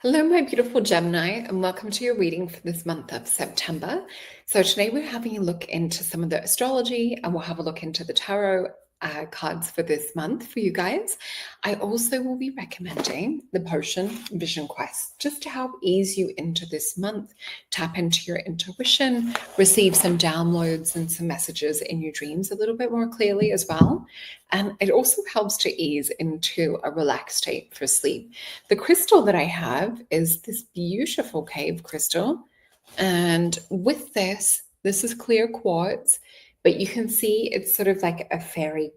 Hello, my beautiful Gemini, and welcome to your reading for this month of September. So, today we're having a look into some of the astrology and we'll have a look into the tarot cards for this month for you guys. I also will be recommending the Potion Vision Quest just to help ease you into this month, tap into your intuition, receive some downloads and some messages in your dreams a little bit more clearly as well. And it also helps to ease into a relaxed state for sleep. The crystal that I have is this beautiful cave crystal. And with this is clear quartz, but you can see it's sort of like a fairy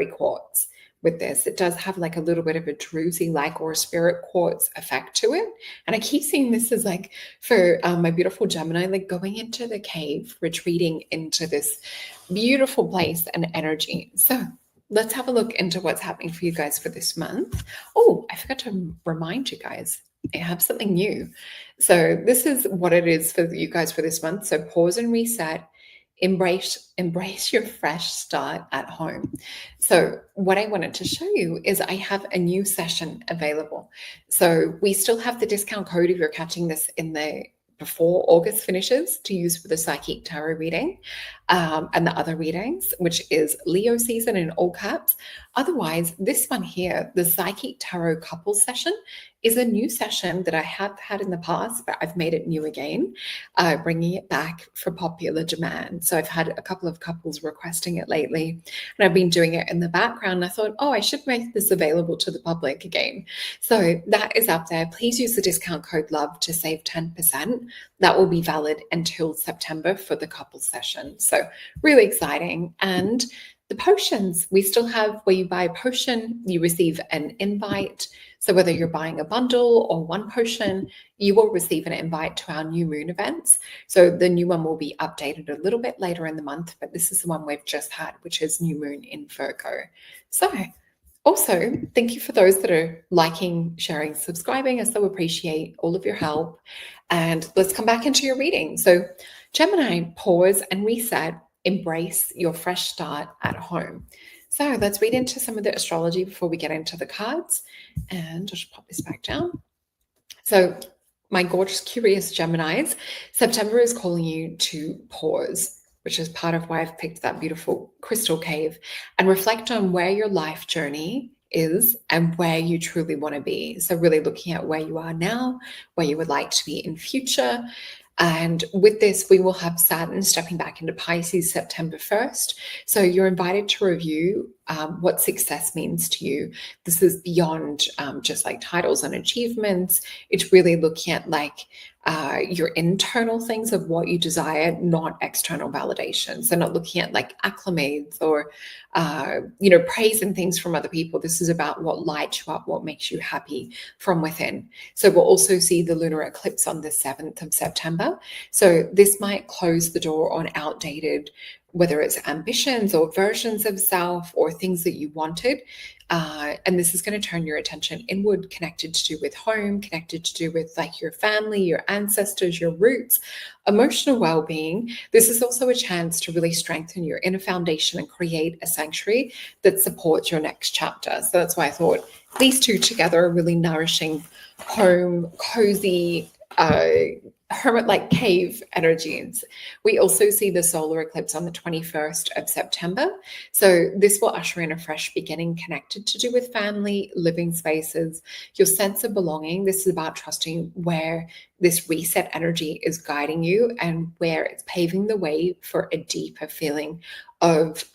quartz. With this, it does have like a little bit of a druzy-like or spirit quartz effect to it. And I keep seeing this as like for my beautiful Gemini, like going into the cave, retreating into this beautiful place and energy. So let's have a look into what's happening for you guys for this month. Oh, I forgot to remind you guys, I have something new. So this is what it is for you guys for this month. So pause and reset. Embrace your fresh start at home. So what I wanted to show you is I have a new session available. So we still have the discount code if you're catching this in the before August finishes to use for the psychic tarot reading and the other readings, which is Leo season in all caps. Otherwise, this one here, the psychic tarot couple session, is a new session that I have had in the past, but I've made it new again, bringing it back for popular demand. So I've had a couple of couples requesting it lately, and I've been doing it in the background. I thought, oh, I should make this available to the public again. So that is up there. Please use the discount code LOVE to save 10%. That will be valid until September for the couple session. So really exciting. And the potions, we still have where you buy a potion, you receive an invite. So whether you're buying a bundle or one potion, you will receive an invite to our new moon events. So the new one will be updated a little bit later in the month, but this is the one we've just had, which is new moon in Virgo. So also, thank you for those that are liking, sharing, subscribing. I so appreciate all of your help. And let's come back into your reading. So Gemini, pause and reset. Embrace your fresh start at home. So let's read into some of the astrology before we get into the cards. And I'll just pop this back down. So my gorgeous, curious Geminis, September is calling you to pause, which is part of why I've picked that beautiful crystal cave, and reflect on where your life journey is and where you truly want to be. So really looking at where you are now, where you would like to be in future. And with this, we will have Saturn stepping back into Pisces September 1st. So you're invited to review what success means to you. This is beyond just like titles and achievements. It's really looking at like your internal things of what you desire, not external validation. So not looking at like acclimates or, praise and things from other people. This is about what lights you up, what makes you happy from within. So we'll also see the lunar eclipse on the 7th of September. So this might close the door on outdated, whether it's ambitions or versions of self or things that you wanted. And this is going to turn your attention inward, connected to do with home, connected to do with like your family, your ancestors, your roots, emotional well-being. This is also a chance to really strengthen your inner foundation and create a sanctuary that supports your next chapter. So that's why I thought these two together are really nourishing home, cozy, hermit-like cave energies. We also see the solar eclipse on the 21st of September. So this will usher in a fresh beginning connected to do with family, living spaces, your sense of belonging. This is about trusting where this reset energy is guiding you and where it's paving the way for a deeper feeling of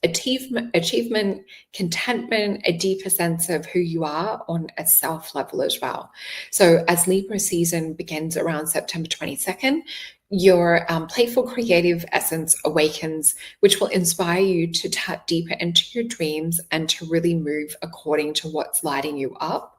achievement, contentment, a deeper sense of who you are on a self level as well. So as Libra season begins around September 22nd, your playful creative essence awakens, which will inspire you to tap deeper into your dreams and to really move according to what's lighting you up.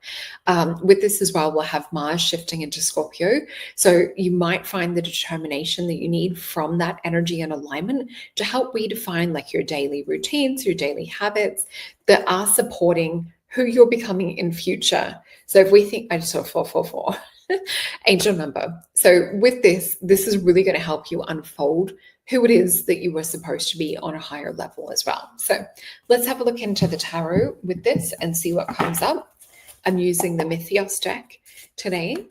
With this as well, we'll have Mars shifting into Scorpio. So you might find the determination that you need from that energy and alignment to help redefine like your daily routines, your daily habits that are supporting who you're becoming in future. So if we think, I just saw 444. Angel number. So with this is really going to help you unfold who it is that you were supposed to be on a higher level as well. So let's have a look into the tarot with this and see what comes up. I'm using the Mythos deck today.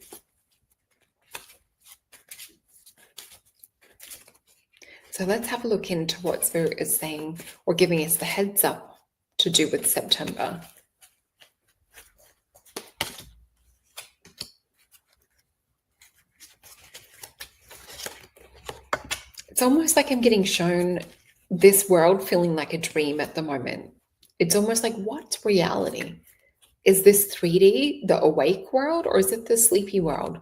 So let's have a look into what Spirit is saying or giving us the heads up to do with September. It's almost like I'm getting shown this world feeling like a dream at the moment. It's almost like, what's reality? Is this 3D, the awake world, or is it the sleepy world?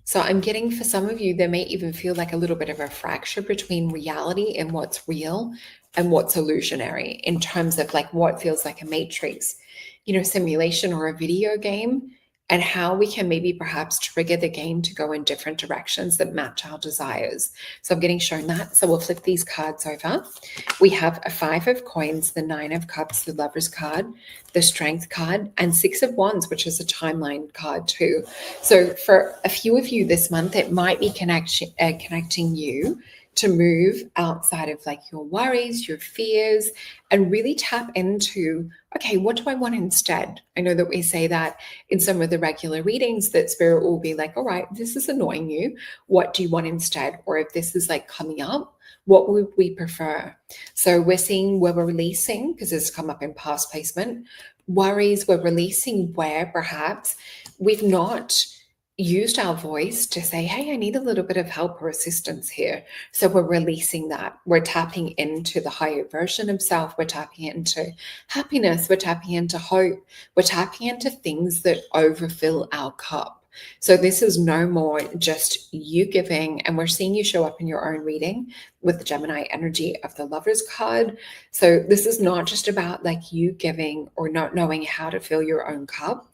So I'm getting, for some of you, there may even feel like a little bit of a fracture between reality and what's real and what's illusionary in terms of like what feels like a matrix, simulation or a video game, and how we can maybe perhaps trigger the game to go in different directions that match our desires. So I'm getting shown that. So we'll flip these cards over. We have a 5 of coins, the 9 of cups, the Lover's card, the Strength card, and 6 of wands, which is a timeline card too. So for a few of you this month, it might be connecting you to move outside of like your worries, your fears, and really tap into, okay, what do I want instead? I know that we say that in some of the regular readings that Spirit will be like, all right, this is annoying you. What do you want instead? Or if this is like coming up, what would we prefer? So we're seeing where we're releasing, because it's come up in past placement, worries we're releasing where perhaps we've not used our voice to say, hey, I need a little bit of help or assistance here. So we're releasing that. We're tapping into the higher version of self. We're tapping into happiness. We're tapping into hope. We're tapping into things that overfill our cup. So this is no more just you giving, and we're seeing you show up in your own reading with the Gemini energy of the Lover's card. So this is not just about like you giving or not knowing how to fill your own cup.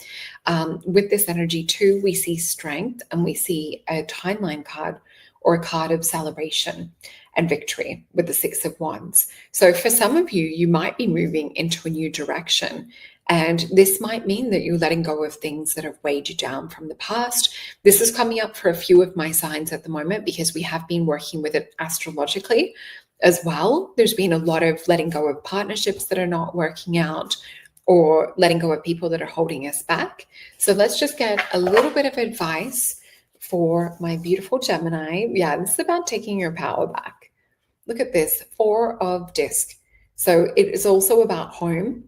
With this energy too, we see strength and we see a timeline card or a card of celebration and victory with the 6 of wands. So for some of you, you might be moving into a new direction. And this might mean that you're letting go of things that have weighed you down from the past. This is coming up for a few of my signs at the moment because we have been working with it astrologically as well. There's been a lot of letting go of partnerships that are not working out or letting go of people that are holding us back. So let's just get a little bit of advice for my beautiful Gemini. Yeah, this is about taking your power back. Look at this, 4 of disc. So it is also about home.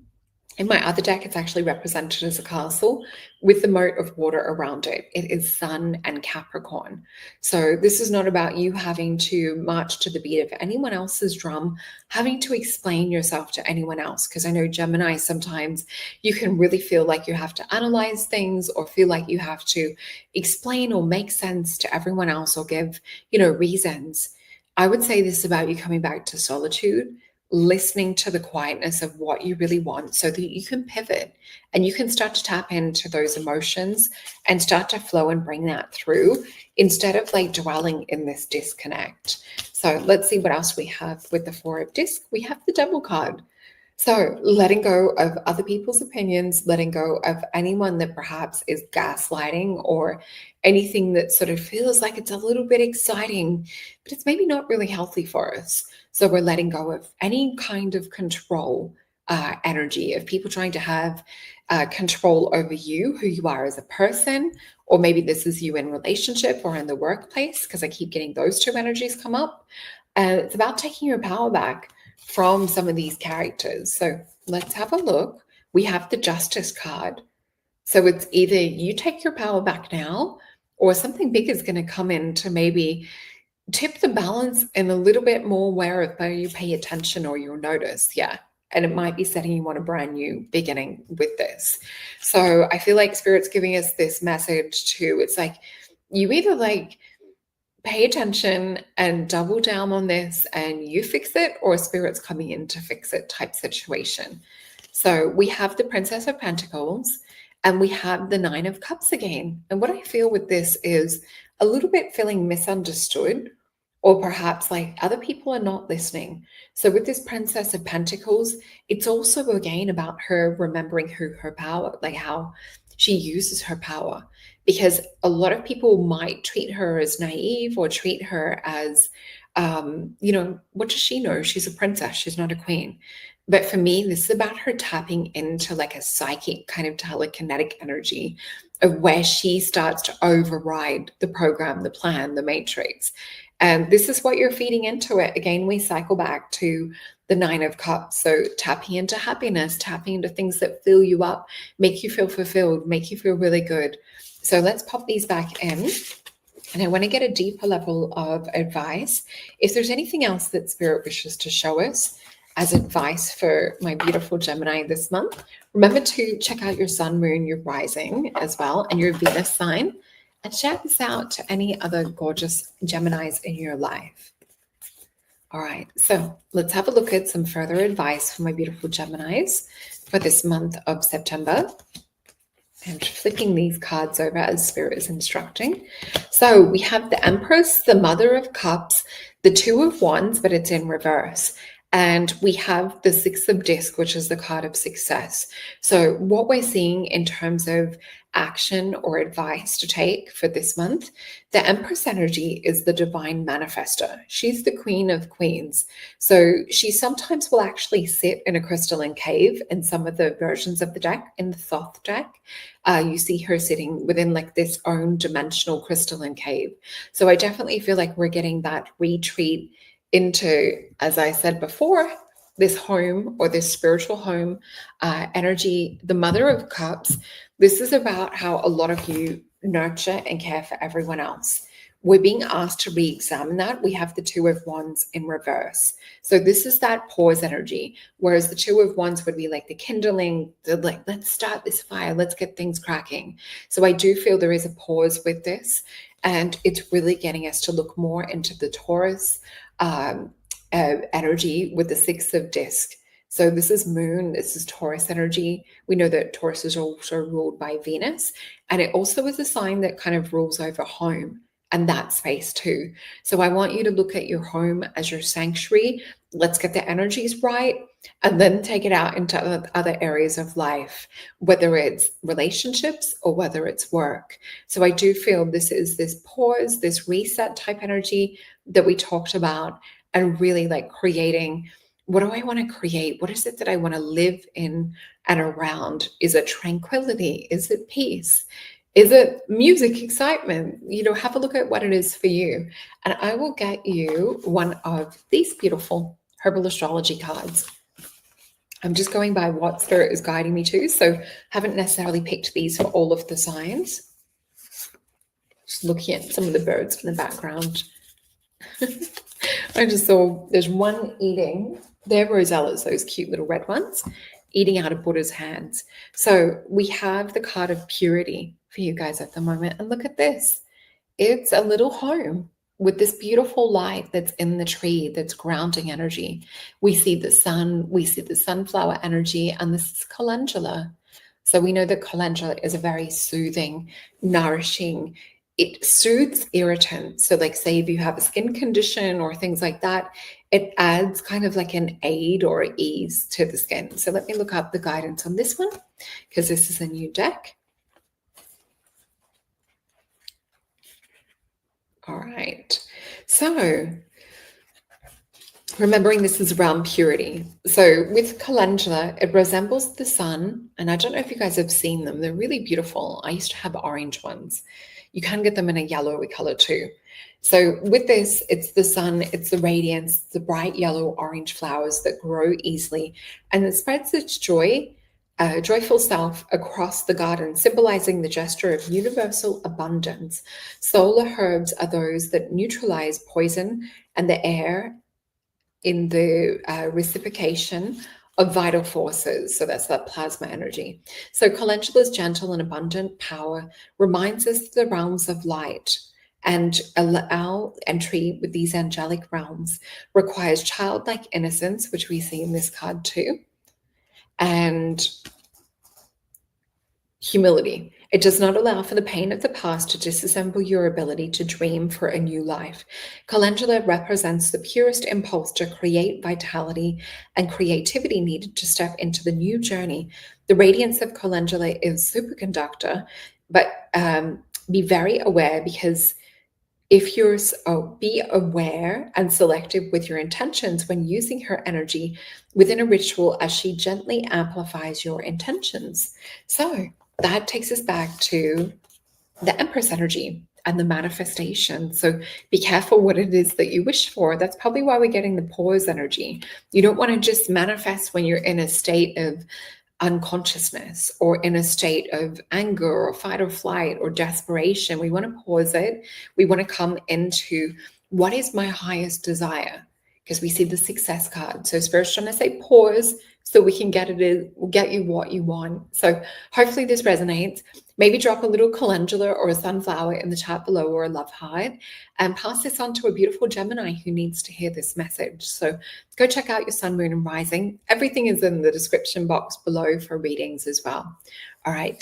In my other deck, it's actually represented as a castle with the moat of water around it. It is Sun and Capricorn. So this is not about you having to march to the beat of anyone else's drum, having to explain yourself to anyone else. Because I know Gemini, sometimes you can really feel like you have to analyze things or feel like you have to explain or make sense to everyone else or give, reasons. I would say this about you coming back to solitude, listening to the quietness of what you really want so that you can pivot and you can start to tap into those emotions and start to flow and bring that through instead of like dwelling in this disconnect. So let's see what else we have with the 4 of disc. We have the Devil card. So letting go of other people's opinions, letting go of anyone that perhaps is gaslighting or anything that sort of feels like it's a little bit exciting, but it's maybe not really healthy for us. So we're letting go of any kind of control energy of people trying to have control over you, who you are as a person, or maybe this is you in relationship or in the workplace, because I keep getting those 2 energies come up. It's about taking your power back from some of these characters. So let's have a look. We have the Justice card. So it's either you take your power back now or something big is going to come in to maybe tip the balance in a little bit more where you pay attention or you'll notice. Yeah. And it might be setting you on a brand new beginning with this. So I feel like Spirit's giving us this message too. It's like you either like pay attention and double down on this and you fix it, or Spirit's coming in to fix it type situation. So we have the Princess of Pentacles and we have the 9 of Cups again. And what I feel with this is a little bit feeling misunderstood, or perhaps like other people are not listening. So with this Princess of Pentacles, it's also again about her remembering her power, like how she uses her power. Because a lot of people might treat her as naive or treat her as What does she know? She's a princess, she's not a queen. But for me, this is about her tapping into like a psychic kind of telekinetic energy of where she starts to override the program, the plan, the matrix. And this is what you're feeding into it. Again, we cycle back to the Nine of Cups. So tapping into happiness, tapping into things that fill you up, make you feel fulfilled, make you feel really good. So let's pop these back in. And I want to get a deeper level of advice. If there's anything else that Spirit wishes to show us as advice for my beautiful Gemini this month, remember to check out your sun, moon, your rising as well, and your Venus sign, and share this out to any other gorgeous Geminis in your life. All right, so let's have a look at some further advice for my beautiful Geminis for this month of September. I'm flipping these cards over as Spirit is instructing. So we have the Empress, the Mother of Cups, the Two of Wands, but it's in reverse. And we have the Six of Disc, which is the card of success. So what we're seeing in terms of action or advice to take for this month, the Empress energy is the divine manifester. She's the queen of queens. So she sometimes will actually sit in a crystalline cave in some of the versions of the deck. In the Thoth deck, you see her sitting within like this own dimensional crystalline cave. So I definitely feel like we're getting that retreat into, as I said before, this home or this spiritual home energy. The Mother of Cups, this is about how a lot of you nurture and care for everyone else. We're being asked to re-examine that. We have the Two of Wands in reverse. So this is that pause energy, whereas the Two of Wands would be like the kindling, the like, let's start this fire, let's get things cracking. So I do feel there is a pause with this, and it's really getting us to look more into the Taurus energy with the Six of Disc. So this is moon, this is Taurus energy. We know that Taurus is also ruled by Venus, and it also is a sign that kind of rules over home and that space too. So I want you to look at your home as your sanctuary. Let's get the energies right and then take it out into other areas of life, whether it's relationships or whether it's work. So I do feel this is this pause, this reset type energy that we talked about, and really like creating, what do I want to create? What is it that I want to live in and around? Is it tranquility? Is it peace? Is it music, excitement? Have a look at what it is for you. And I will get you one of these beautiful herbal astrology cards. I'm just going by what Spirit is guiding me to, so haven't necessarily picked these for all of the signs. Just looking at some of the birds in the background. I just saw there's one eating. They're rosellas, those cute little red ones, eating out of Buddha's hands. So we have the card of purity for you guys at the moment. And look at this. It's a little home with this beautiful light that's in the tree, that's grounding energy. We see the sun, we see the sunflower energy, and this is calendula. So we know that calendula is a very soothing, nourishing, it soothes irritants. So like say if you have a skin condition or things like that, it adds kind of like an aid or ease to the skin. So let me look up the guidance on this one, because this is a new deck. All right. So remembering this is around purity. So with calendula, it resembles the sun. And I don't know if you guys have seen them. They're really beautiful. I used to have orange ones. You can get them in a yellowy color too. So with this, it's the sun, it's the radiance, the bright yellow orange flowers that grow easily, and it spreads its joyful self across the garden, symbolizing the gesture of universal abundance. Solar herbs are those that neutralize poison and the air in the reciprocation of vital forces. So that's that plasma energy. So calendula's gentle and abundant power reminds us of the realms of light, and our entry with these angelic realms requires childlike innocence, which we see in this card too, and humility. It does not allow for the pain of the past to disassemble your ability to dream for a new life. Calendula represents the purest impulse to create vitality and creativity needed to step into the new journey. The radiance of calendula is superconductor, but be very aware, because if you're be aware and selective with your intentions when using her energy within a ritual, as she gently amplifies your intentions. So that takes us back to the Empress energy and the manifestation. So be careful what it is that you wish for. That's probably why we're getting the pause energy. You don't want to just manifest when you're in a state of unconsciousness or in a state of anger or fight or flight or desperation. We want to pause it. We want to come into what is my highest desire, because we see the success card. So Spirit's trying to say pause so we can get you what you want. So hopefully this resonates. Maybe drop a little calendula or a sunflower in the chat below, or a love heart, and pass this on to a beautiful Gemini who needs to hear this message. So go check out your sun, moon, and rising. Everything is in the description box below for readings as well. All right.